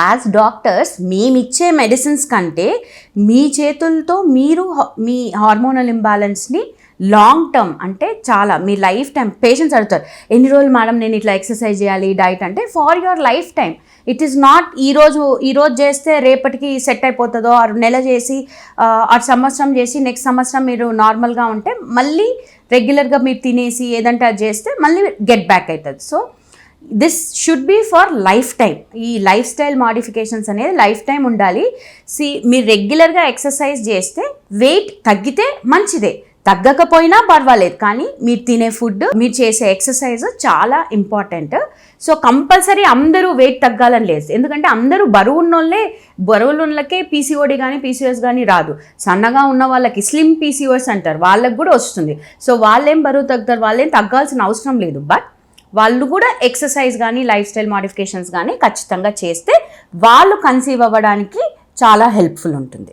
As doctors మేమిచ్చే medicines కంటే మీ చేతులతో మీరు మీ హార్మోనల్ ఇంబ్యాలెన్స్ని లాంగ్ టర్మ్ అంటే చాలా మీ లైఫ్ టైం పేషెంట్స్ అడుగుతారు, ఎన్ని రోజులు మేడం నేను ఇట్లా ఎక్సర్సైజ్ చేయాలి డైట్ అంటే for your life time. It is not ఈరోజు చేస్తే రేపటికి సెట్ అయిపోతుందో, ఆరు నెల చేసి ఆరు సంవత్సరం చేసి నెక్స్ట్ సంవత్సరం మీరు నార్మల్గా ఉంటే మళ్ళీ రెగ్యులర్గా మీరు తినేసి ఏదంటే అది చేస్తే మళ్ళీ గెట్ బ్యాక్ అవుతుంది. So this should be for life time. ఈ లైఫ్ స్టైల్ మాడిఫికేషన్స్ అనేది లైఫ్ టైం ఉండాలి. మీరు రెగ్యులర్గా ఎక్సర్సైజ్ చేస్తే వెయిట్ తగ్గితే మంచిదే, తగ్గకపోయినా పర్వాలేదు, కానీ మీరు తినే ఫుడ్ మీరు చేసే ఎక్సర్సైజ్ చాలా ఇంపార్టెంట్. సో కంపల్సరీ అందరూ వెయిట్ తగ్గాలని లేదు, ఎందుకంటే అందరూ బరువులకే పీసీఓడి కానీ పీసీఓఎస్ కానీ రాదు. సన్నగా ఉన్న వాళ్ళకి స్లిమ్ పీసీఓఎస్ అంటారు, వాళ్ళకి కూడా వస్తుంది. సో వాళ్ళేం బరువు తగ్గుతారు, వాళ్ళేం తగ్గాల్సిన అవసరం లేదు. బట్ వాళ్ళు కూడా ఎక్సర్సైజ్ కానీ లైఫ్ స్టైల్ మాడిఫికేషన్స్ కానీ ఖచ్చితంగా చేస్తే వాళ్ళు కన్సీవ్ అవ్వడానికి చాలా హెల్ప్ఫుల్ ఉంటుంది.